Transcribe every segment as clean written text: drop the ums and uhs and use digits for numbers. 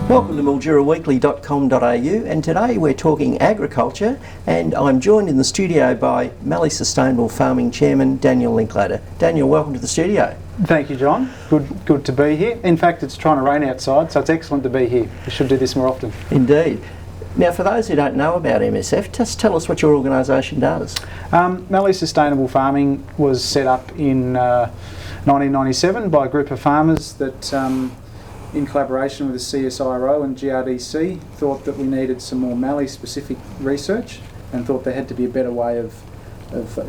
Welcome to MilduraWeekly.com.au, and today we're talking agriculture, and I'm joined in the studio by Mallee Sustainable Farming Chairman Daniel Linklater. Daniel, welcome to the studio. Thank you, John. Good to be here. In fact, it's trying to rain outside, so it's excellent to be here. We should do this more often. Indeed. Now, for those who don't know about MSF, just tell us what your organisation does. Mallee Sustainable Farming was set up in 1997 by a group of farmers that, in collaboration with the CSIRO and GRDC, thought that we needed some more Mallee-specific research and thought there had to be a better way of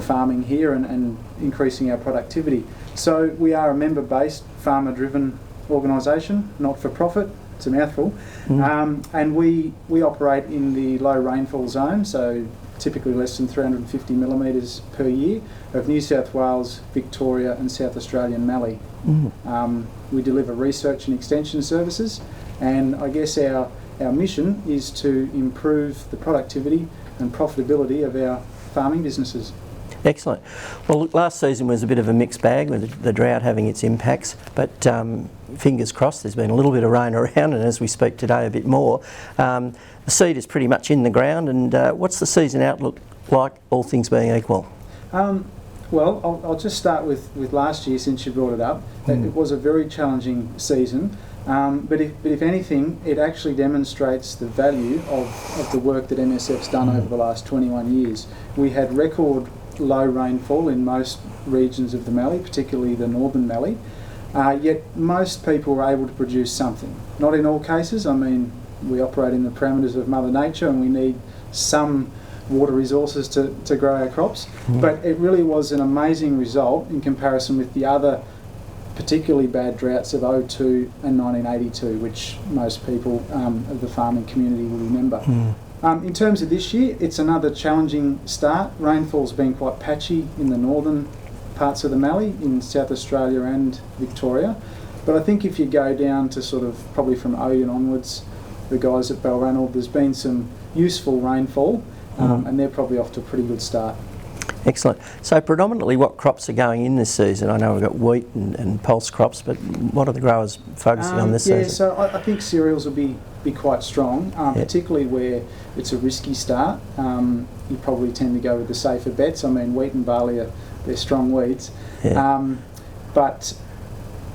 farming here and increasing our productivity. So we are a member-based, farmer-driven organisation, not-for-profit. It's a mouthful. And we operate in the low rainfall zone, so typically less than 350 millimetres per year, of New South Wales, Victoria and South Australian Mallee. We deliver research and extension services, and I guess our mission is to improve the productivity and profitability of our farming businesses. Excellent. Well, look, last season was a bit of a mixed bag with the drought having its impacts, but fingers crossed there's been a little bit of rain around, and as we speak today a bit more. The seed is pretty much in the ground, and what's the season outlook like, all things being equal? Well, I'll just start with last year, since you brought it up. It was a very challenging season, but if anything, it actually demonstrates the value of the work that MSF's done over the last 21 years. We had record low rainfall in most regions of the Mallee, particularly the northern Mallee, yet most people were able to produce something. Not in all cases. I mean, we operate in the parameters of Mother Nature and we need some water resources to grow our crops, but it really was an amazing result in comparison with the other particularly bad droughts of 2002 and 1982, which most people of the farming community will remember. In terms of this year, it's another challenging start. Rainfall's been quite patchy in the northern parts of the Mallee, in South Australia and Victoria, but I think if you go down to sort of probably from Oyen onwards, the guys at Balranald, there's been some useful rainfall, and they're probably off to a pretty good start. Excellent. So predominantly what crops are going in this season? I know we've got wheat and pulse crops, but what are the growers focusing on this season? Yeah, so I think cereals will be quite strong, particularly where it's a risky start. You probably tend to go with the safer bets. I mean, wheat and barley they're strong weeds, but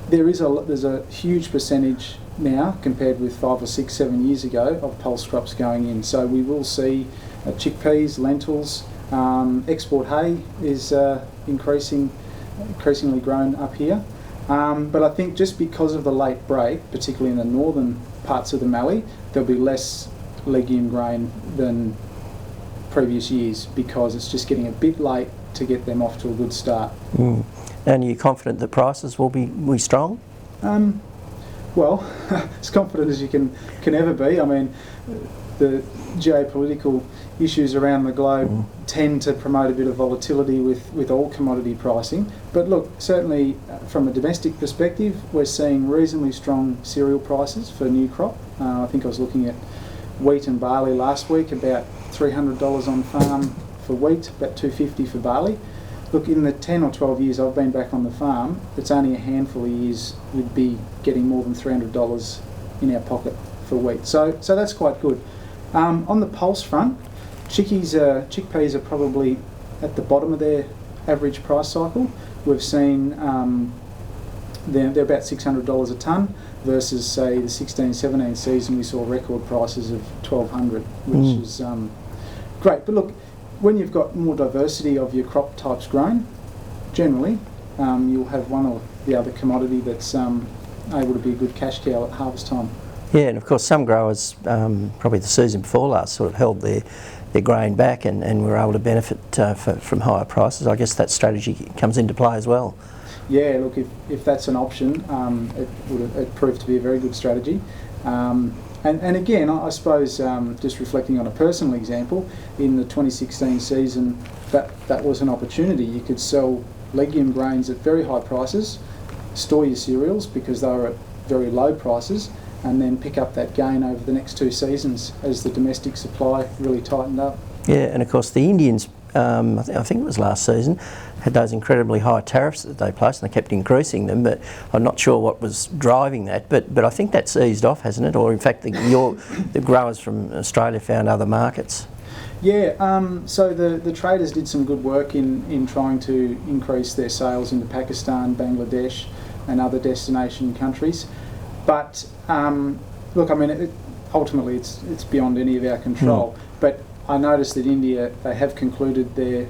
there's a huge percentage now compared with 5 or 6, 7 years ago of pulse crops going in. So we will see chickpeas, lentils. Export hay is increasingly grown up here, but I think just because of the late break, particularly in the northern parts of the Mallee, there'll be less legume grain than previous years because it's just getting a bit late to get them off to a good start. And are you confident that prices will be strong? Well, as confident as you can ever be. I mean, the geopolitical issues around the globe tend to promote a bit of volatility with all commodity pricing. But look, certainly from a domestic perspective, we're seeing reasonably strong cereal prices for new crop. I think I was looking at wheat and barley last week, about $300 on farm for wheat, about $250 for barley. Look, in the 10 or 12 years I've been back on the farm, it's only a handful of years we'd be getting more than $300 in our pocket for wheat. So that's quite good. On the pulse front, chickpeas are probably at the bottom of their average price cycle. We've seen they're about $600 a tonne versus, say, the 16-17 season we saw record prices of $1,200, which is great. But look, when you've got more diversity of your crop types grown, generally you'll have one or the other commodity that's able to be a good cash cow at harvest time. Yeah, and of course some growers, probably the season before last, sort of held their grain back and were able to benefit from higher prices. I guess that strategy comes into play as well. Yeah, look, if that's an option, it proved to be a very good strategy. And again, I suppose, just reflecting on a personal example, in the 2016 season, that was an opportunity. You could sell legume grains at very high prices, store your cereals because they were at very low prices, and then pick up that gain over the next 2 seasons as the domestic supply really tightened up. Yeah, and of course the Indians I think it was last season, had those incredibly high tariffs that they placed, and they kept increasing them, but I'm not sure what was driving that, but I think that's eased off, hasn't it? Or in fact, the growers from Australia found other markets. Yeah, so the traders did some good work in trying to increase their sales into Pakistan, Bangladesh and other destination countries. But look, I mean, ultimately it's beyond any of our control. But I noticed that India, they have concluded their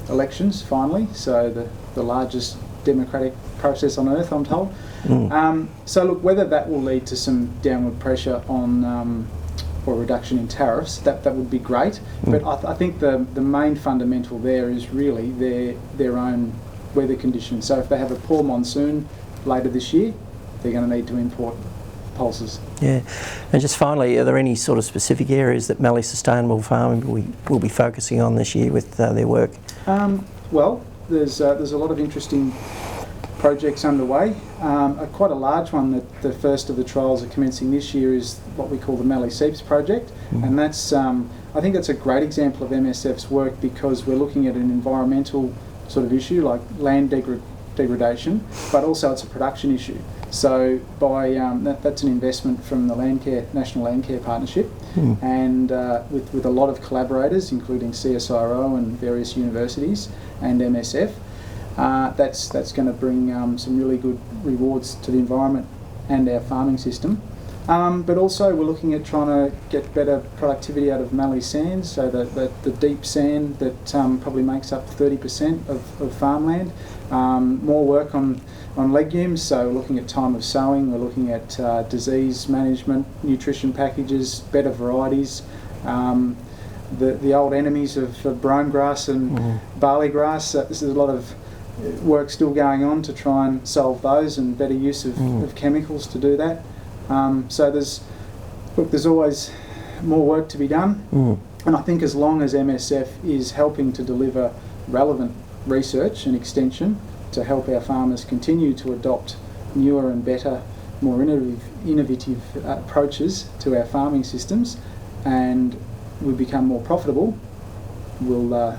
elections finally, so the largest democratic process on earth, I'm told. So look, whether that will lead to some downward pressure on or reduction in tariffs, that would be great. But I think the main fundamental there is really their own weather conditions. So if they have a poor monsoon later this year, they're going to need to import pulses. Yeah, and just finally, are there any sort of specific areas that Mallee Sustainable Farming will be focusing on this year with their work? Well, there's a lot of interesting projects underway. Quite a large one that the first of the trials are commencing this year is what we call the Mallee Seeps project, and that's I think that's a great example of MSF's work, because we're looking at an environmental sort of issue like land degradation, but also it's a production issue. So by that's an investment from the National Landcare Partnership, and with a lot of collaborators, including CSIRO and various universities and MSF. That's going to bring some really good rewards to the environment and our farming system. But also we're looking at trying to get better productivity out of Mallee sands, so that the deep sand that probably makes up 30% of farmland. More work on legumes, so we're looking at time of sowing, we're looking at disease management, nutrition packages, better varieties. The old enemies of brome grass and barley grass, there's a lot of work still going on to try and solve those, and better use of chemicals to do that. So there's always more work to be done, and I think as long as MSF is helping to deliver relevant research and extension to help our farmers continue to adopt newer and better, more innovative approaches to our farming systems, and we become more profitable, we'll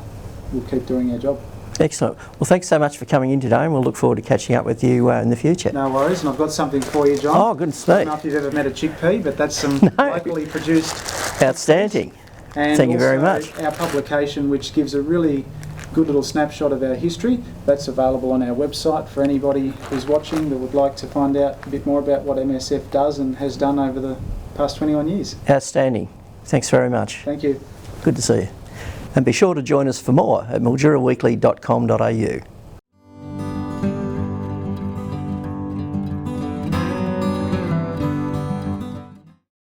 keep doing our job. Excellent. Well, thanks so much for coming in today, and we'll look forward to catching up with you in the future. No worries, and I've got something for you, John. Oh, goodness me. I don't know if you've ever met a chickpea, but that's some locally produced. Outstanding. And thank you very much. Our publication, which gives a really good little snapshot of our history, that's available on our website for anybody who's watching that would like to find out a bit more about what MSF does and has done over the past 21 years. Outstanding. Thanks very much. Thank you. Good to see you. And be sure to join us for more at milduraweekly.com.au.